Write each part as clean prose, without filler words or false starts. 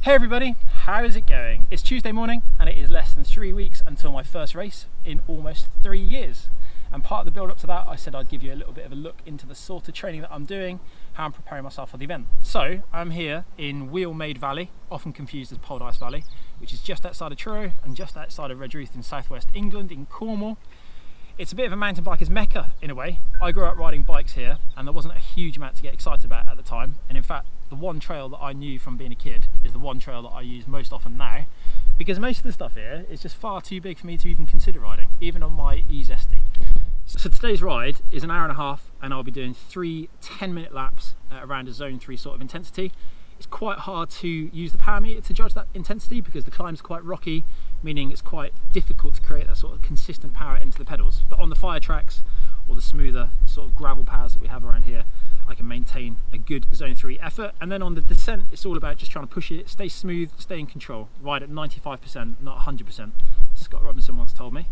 Hey everybody, how is it going? It's Tuesday morning and it is less than 3 weeks until my first race in almost 3 years. And part of the build up to that, I said I'd give you a little bit of a look into the sort of training that I'm doing, how I'm preparing myself for the event. So I'm here in Wheelmaid Valley, often confused as Poldise Valley, which is just outside of Truro and just outside of Redruth in southwest England in Cornwall. It's a bit of a mountain biker's mecca in a way. I grew up riding bikes here and there wasn't a huge amount to get excited about at the time. And in fact, the one trail that I knew from being a kid is the one trail that I use most often now, because most of the stuff here is just far too big for me to even consider riding, even on my eZesty. So today's ride is an hour and a half and I'll be doing 3 10-minute laps at around a zone 3 sort of intensity. It's quite hard to use the power meter to judge that intensity because the climb's quite rocky, meaning it's quite difficult to create that sort of consistent power into the pedals. But on the fire tracks or the smoother sort of gravel powers that we have around here, I can maintain a good zone 3 effort. And then on the descent, it's all about just trying to push it, stay smooth, stay in control, ride at 95%, not 100%, Scott Robinson once told me.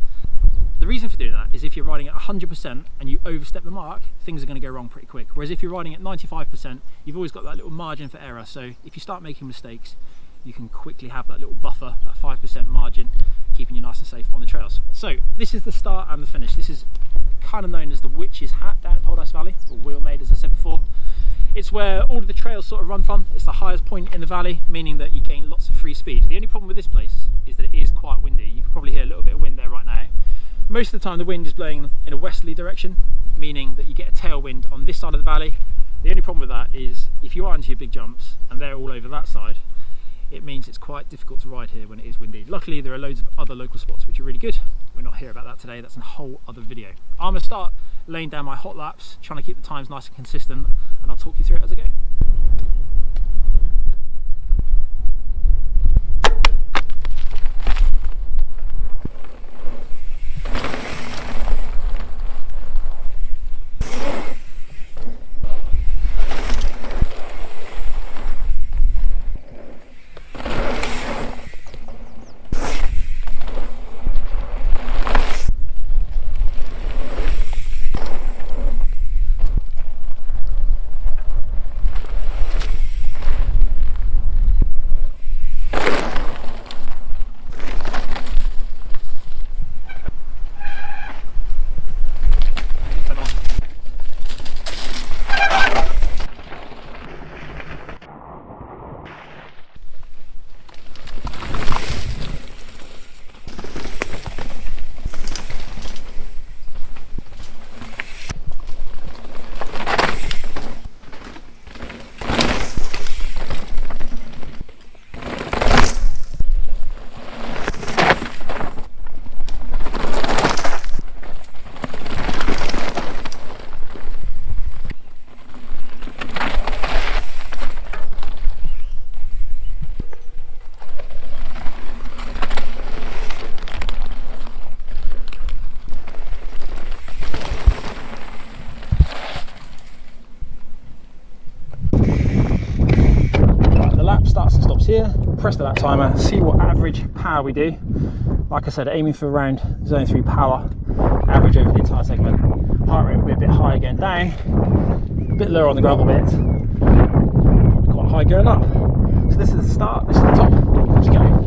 The reason for doing that is if you're riding at 100% and you overstep the mark, things are going to go wrong pretty quick. Whereas if you're riding at 95%, you've always got that little margin for error. So if you start making mistakes, you can quickly have that little buffer, that 5% margin, keeping you nice and safe on the trails. So this is the start and the finish. This is kind of known as the Witch's Hat down at Poldise Valley, or Wheelmaid as I said before. It's where all of the trails sort of run from. It's the highest point in the valley, meaning that you gain lots of free speed. The only problem with this place is that it is quite windy. You can probably hear a little bit of wind there right now. Most of the time the wind is blowing in a westerly direction, meaning that you get a tailwind on this side of the valley. The only problem with that is if you are into your big jumps and they're all over that side, it means it's quite difficult to ride here when it is windy. Luckily there are loads of other local spots which are really good. We're not here about that today, that's a whole other video. I'm going to start laying down my hot laps, trying to keep the times nice and consistent, and I'll talk you through it as I go. Starts and stops here, press the lap timer, see what average power we do. Like I said, aiming for around zone 3 power, average over the entire segment. Heart rate will be a bit higher going down, a bit lower on the gravel bit, probably quite high going up. So this is the start, this is the top, let's go.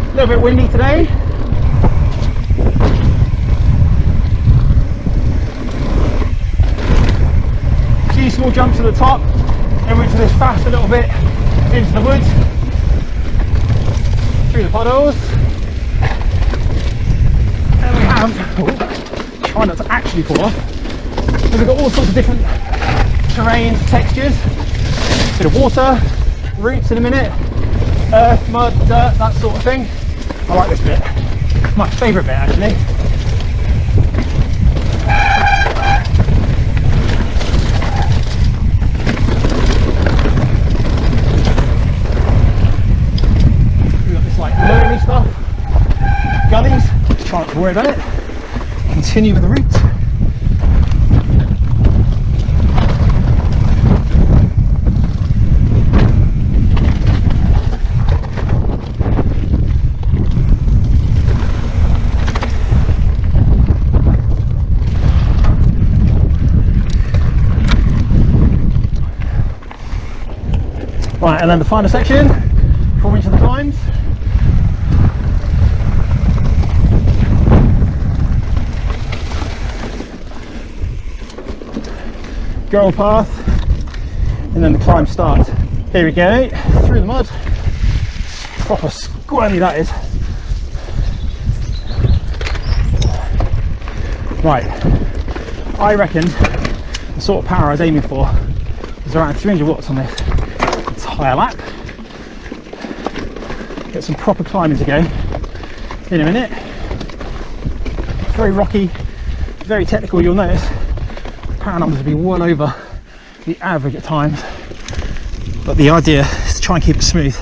A little bit windy today. Few small jumps to the top, then went to this fast a little bit into the woods, through the puddles. And we have, try not to actually fall off, but we've got all sorts of different terrains, textures, bit of water, roots in a minute, earth, mud, dirt, that sort of thing. I like this bit, it's my favourite bit actually. We've got this like lonely stuff, gullies, try not to worry about it. continue with the route. Right, and then the final section before we reach the climbs. Gravel path, and then the climb starts. Here we go, through the mud. Proper squirmy that is. Right, I reckon the sort of power I was aiming for was around 300 watts on this entire lap. Get some proper climbing to go in a minute. Very rocky, very technical. You'll notice power numbers will be well over the average at times, but the idea is to try and keep it smooth.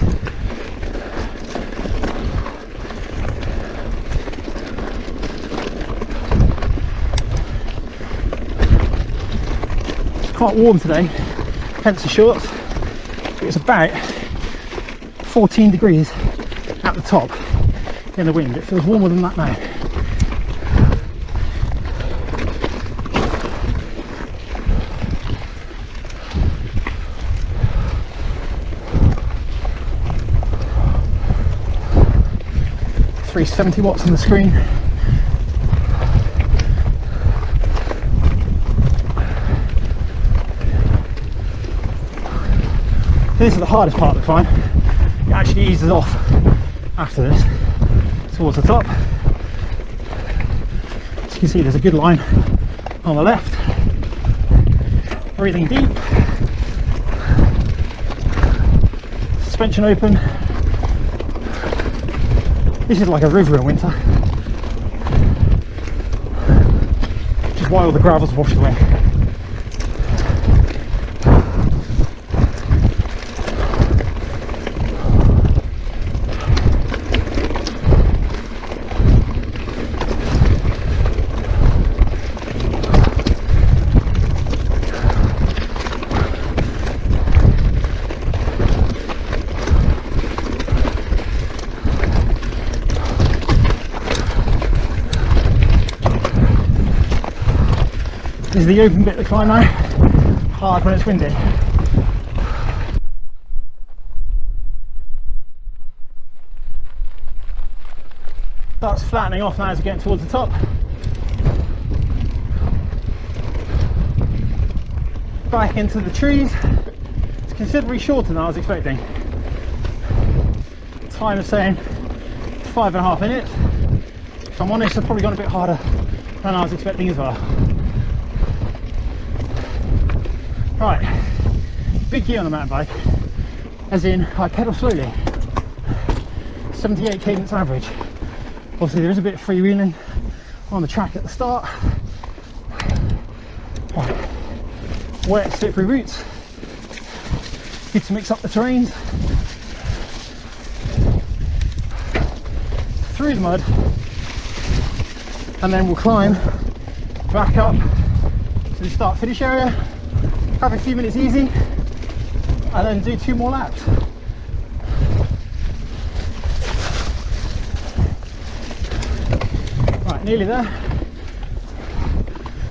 It's quite warm today, hence the shorts. It's about 14 degrees at the top in the wind. It feels warmer than that now. $370 watts on the screen. This is the hardest part of the climb. It actually eases off after this towards the top. As you can see, there's a good line on the left. Breathing deep. Suspension open. This is like a river in winter, which is why all the gravel's washed away. This is the open bit of the climb now, hard when it's windy. Starts flattening off now as we get towards the top. Back into the trees. It's considerably shorter than I was expecting. Time is saying 5.5 minutes. If I'm honest, it's probably gone a bit harder than I was expecting as well. Right, big gear on the mountain bike, as in I pedal slowly, 78 cadence average. Obviously there is a bit of freewheeling on the track at the start. Right. Wet, slippery routes, good to mix up the terrains. Through the mud, and then we'll climb back up to the start finish area. Have a few minutes easy and then do 2 more laps. Right, nearly there.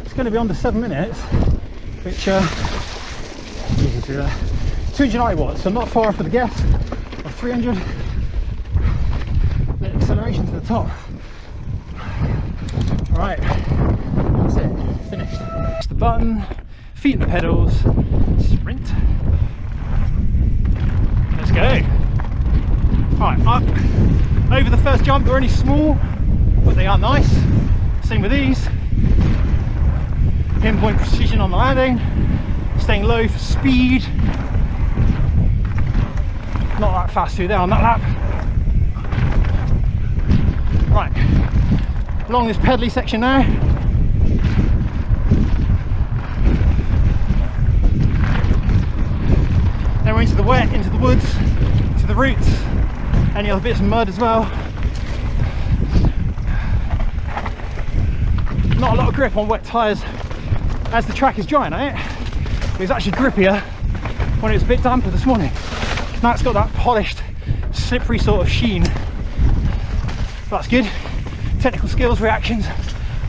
It's going to be under 7 minutes, which easy to do that. 290 watts, so not far off of the guess of 300. The acceleration to the top. Right, that's it, finished. Press the button. Feet in the pedals, sprint. Let's go. Right, up over the first jump. They're only small, but they are nice. Same with these. Pinpoint precision on the landing, staying low for speed. Not that fast through there on that lap. Right, along this pedally section now. Then we're into the wet, into the woods, to the roots, any other bits of mud as well. not a lot of grip on wet tyres as the track is drying, eh? It's actually grippier when it was a bit damper this morning. Now it's got that polished, slippery sort of sheen. That's good. Technical skills, reactions,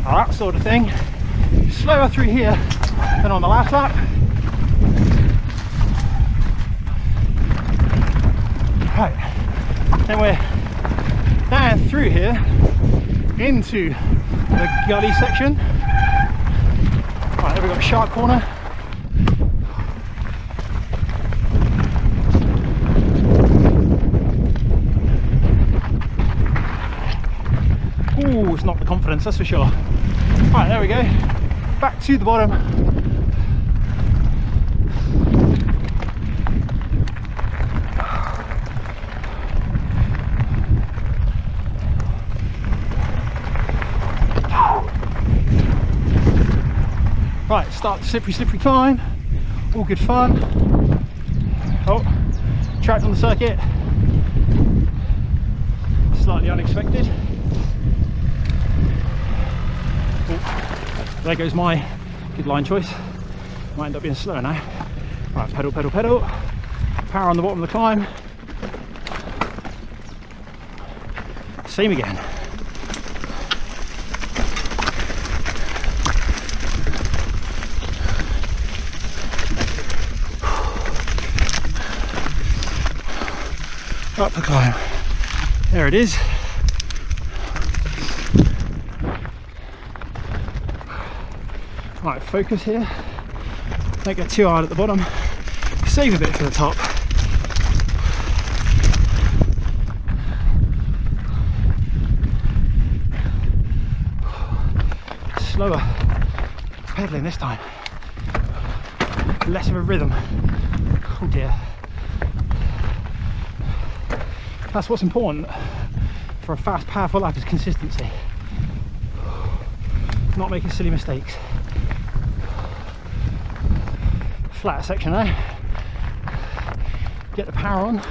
that sort of thing. Slower through here than on the last lap. Right, then we're down through here into the gully section. Right, there we've got a sharp corner. Ooh, it's not the confidence, that's for sure. Right, there we go. Back to the bottom. Right, start the slippery climb. All good fun. Oh, trapped on the circuit. Slightly unexpected. Oh, there goes my good line choice. Might end up being slower now. Right, pedal, pedal, pedal. Power on the bottom of the climb. Same again. Up the climb. There it is. Right, focus here. Don't get too hard at the bottom. Save a bit for the top. Slower pedaling this time. Less of a rhythm. Oh dear. That's what's important for a fast, powerful lap, is consistency. Not making silly mistakes. Flatter section there. Get the power on.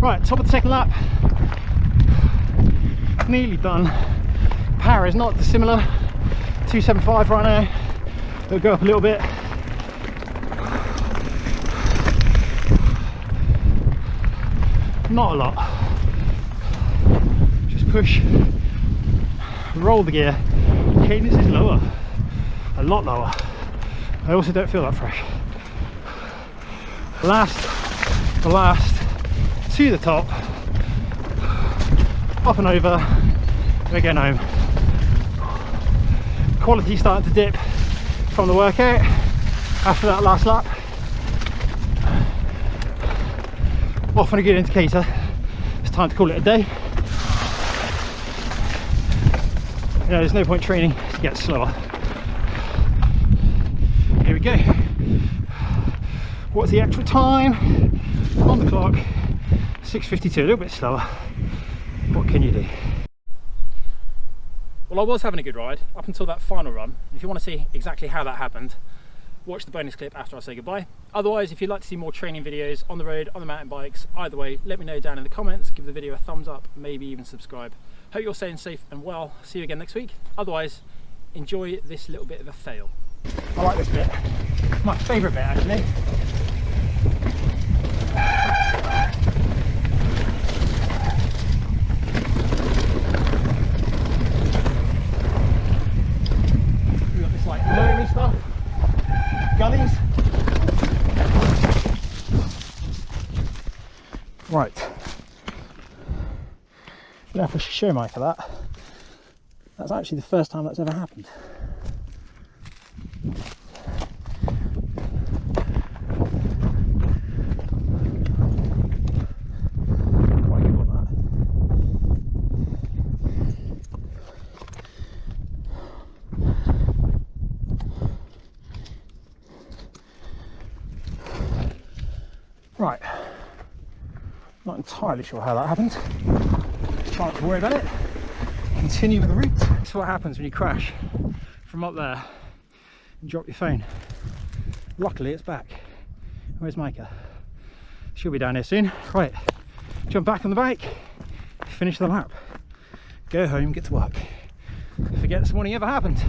Right, top of the second lap. Nearly done. Power is not dissimilar. 275 right now. It'll go up a little bit. Not a lot. Just push, roll the gear. Cadence is lower, a lot lower. I also don't feel that fresh. Last, to the top, up and over, we're going home. Quality starting to dip from the workout after that last lap. Often a good indicator it's time to call it a day. You know, there's no point training to get slower. Here we go. What's the actual time on the clock? 6:52, a little bit slower. What can you do? Well, I was having a good ride up until that final run. If you want to see exactly how that happened, watch the bonus clip after I say goodbye. Otherwise, if you'd like to see more training videos on the road, on the mountain bikes, either way, let me know down in the comments. Give the video a thumbs up, maybe even subscribe. Hope you're staying safe and well. See you again next week. Otherwise, enjoy this little bit of a fail. I like this bit. My favourite bit, actually. We've got this like loamy stuff. Gullies. Right. I'm gonna have to show Mike that. That's actually the first time that's ever happened. Quite good on that. Right. Not entirely sure how that happened. Try not to worry about it. Continue with the route. This is what happens when you crash from up there and drop your phone. Luckily it's back. Where's Micah? She'll be down here soon. Right, jump back on the bike, finish the lap, go home, get to work. Forget this morning ever happened.